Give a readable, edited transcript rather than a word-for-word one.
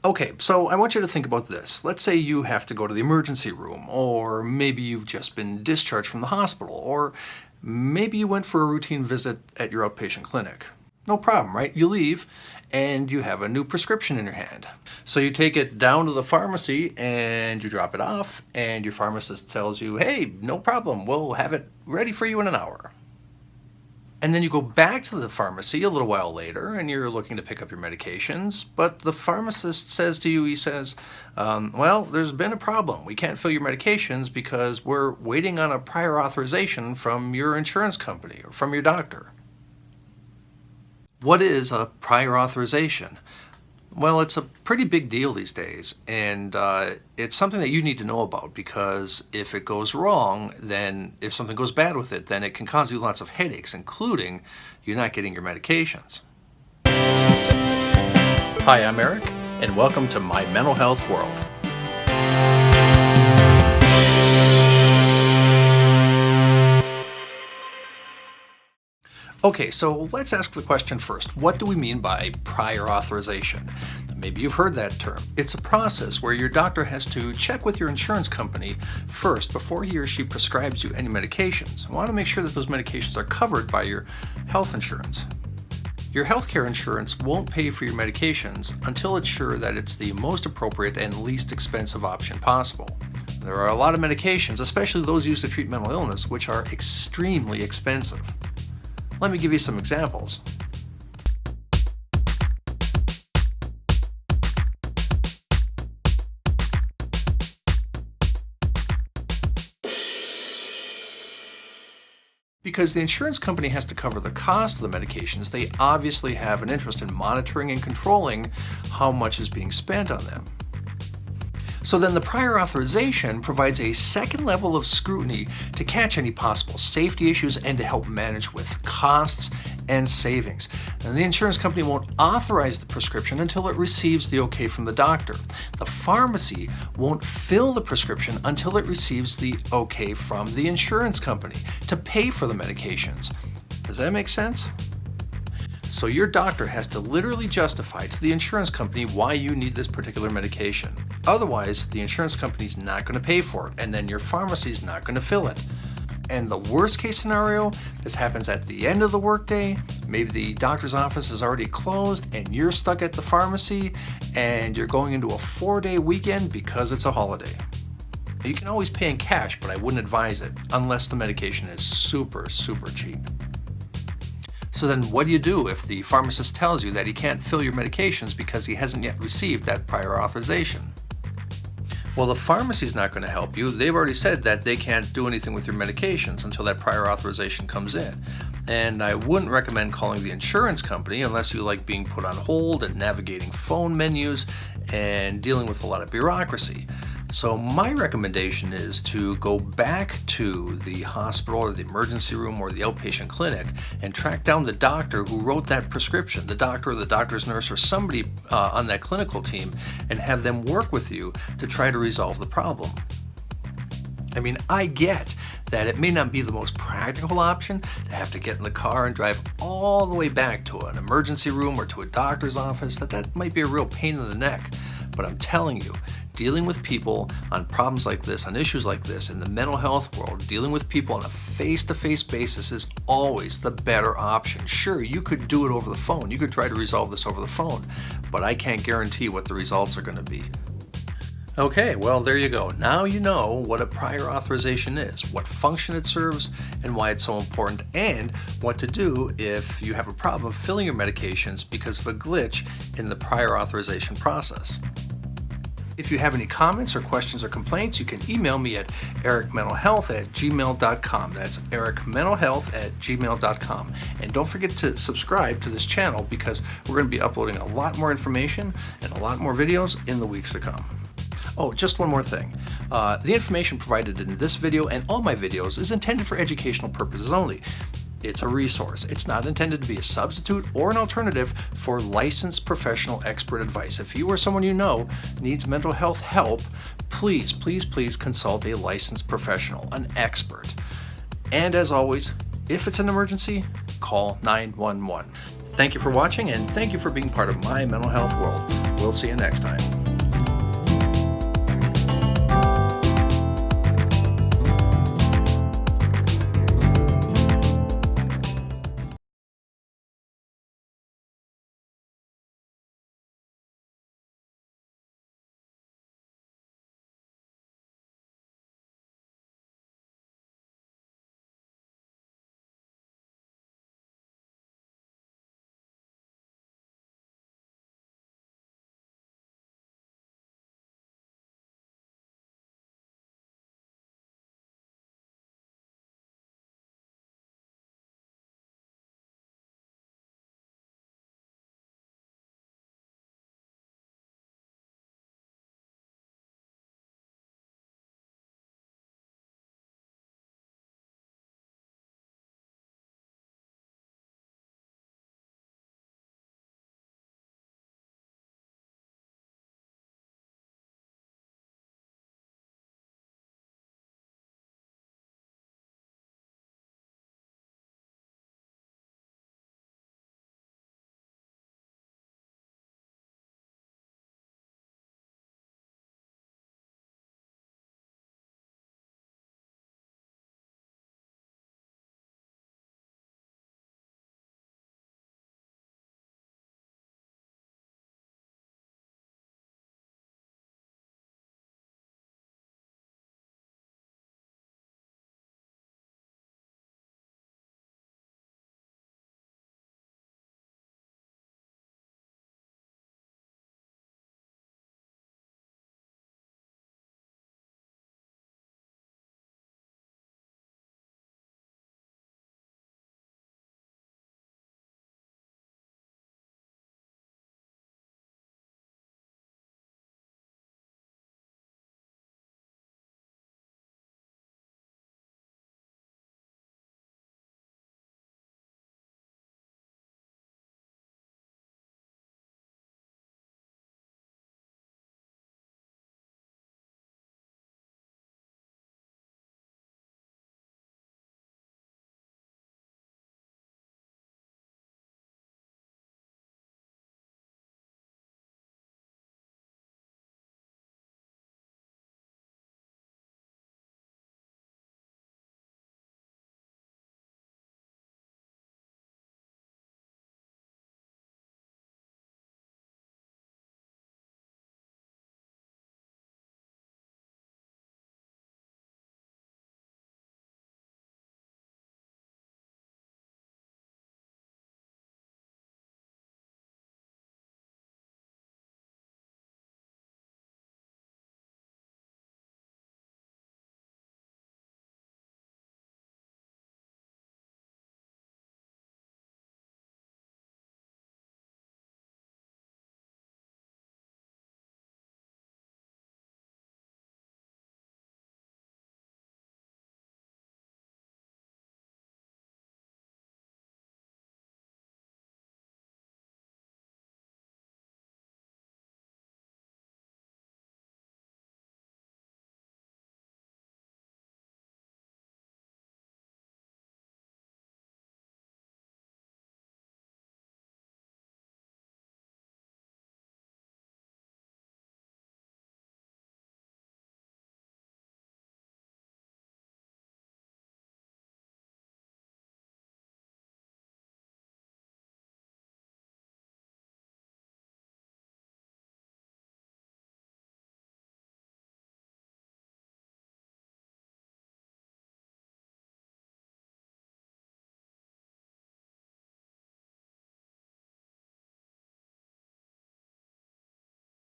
Okay, so I want you to think about this. Let's say you have to go to the emergency room, or maybe you've just been discharged from the hospital, or maybe you went for a routine visit at your outpatient clinic. No problem, right? You leave and you have a new prescription in your hand. So you take it down to the pharmacy and you drop it off, and your pharmacist tells you, hey, no problem, we'll have it ready for you in an hour. And then you go back to the pharmacy a little while later and you're looking to pick up your medications, but the pharmacist says to you, he says, well, there's been a problem. We can't fill your medications because we're waiting on a prior authorization from your insurance company or from your doctor. What is a prior authorization? Well, it's a pretty big deal these days, and it's something that you need to know about, because if it goes wrong, then if something goes bad with it, then it can cause you lots of headaches, including you not getting your medications. Hi, I'm Eric, and welcome to My Mental Health World. Okay, so let's ask the question first. What do we mean by prior authorization? Maybe you've heard that term. It's a process where your doctor has to check with your insurance company first before he or she prescribes you any medications. I want to make sure that those medications are covered by your health insurance. Your healthcare insurance won't pay for your medications until it's sure that it's the most appropriate and least expensive option possible. There are a lot of medications, especially those used to treat mental illness, which are extremely expensive. Let me give you some examples. Because the insurance company has to cover the cost of the medications, they obviously have an interest in monitoring and controlling how much is being spent on them. So then the prior authorization provides a second level of scrutiny to catch any possible safety issues and to help manage with costs and savings. And the insurance company won't authorize the prescription until it receives the okay from the doctor. The pharmacy won't fill the prescription until it receives the okay from the insurance company to pay for the medications. Does that make sense? So your doctor has to literally justify to the insurance company why you need this particular medication. Otherwise, the insurance company's not going to pay for it, and then your pharmacy's not going to fill it. And the worst case scenario, this happens at the end of the workday. Maybe the doctor's office is already closed and you're stuck at the pharmacy and you're going into a 4-day weekend because it's a holiday. You can always pay in cash, but I wouldn't advise it unless the medication is super cheap. So then what do you do if the pharmacist tells you that he can't fill your medications because he hasn't yet received that prior authorization? Well, the pharmacy's not going to help you. They've already said that they can't do anything with your medications until that prior authorization comes in. And I wouldn't recommend calling the insurance company unless you like being put on hold and navigating phone menus and dealing with a lot of bureaucracy. So my recommendation is to go back to the hospital or the emergency room or the outpatient clinic and track down the doctor who wrote that prescription, the doctor or the doctor's nurse or somebody on that clinical team, and have them work with you to try to resolve the problem. I mean, I get that it may not be the most practical option to have to get in the car and drive all the way back to an emergency room or to a doctor's office, that might be a real pain in the neck. But I'm telling you, dealing with people on problems like this, on issues like this in the mental health world, dealing with people on a face-to-face basis is always the better option. Sure, you could do it over the phone. You could try to resolve this over the phone, but I can't guarantee what the results are going to be. Okay, well, there you go. Now you know what a prior authorization is, what function it serves, and why it's so important, and what to do if you have a problem filling your medications because of a glitch in the prior authorization process. If you have any comments or questions or complaints, you can email me at ericmentalhealth@gmail.com. That's ericmentalhealth@gmail.com. And don't forget to subscribe to this channel, because we're going to be uploading a lot more information and a lot more videos in the weeks to come. Oh, just one more thing. The information provided in this video and all my videos is intended for educational purposes only. It's a resource. It's not intended to be a substitute or an alternative for licensed professional expert advice. If you or someone you know needs mental health help, please consult a licensed professional, an expert. And as always, if it's an emergency, call 911. Thank you for watching, and thank you for being part of My Mental Health World. We'll see you next time.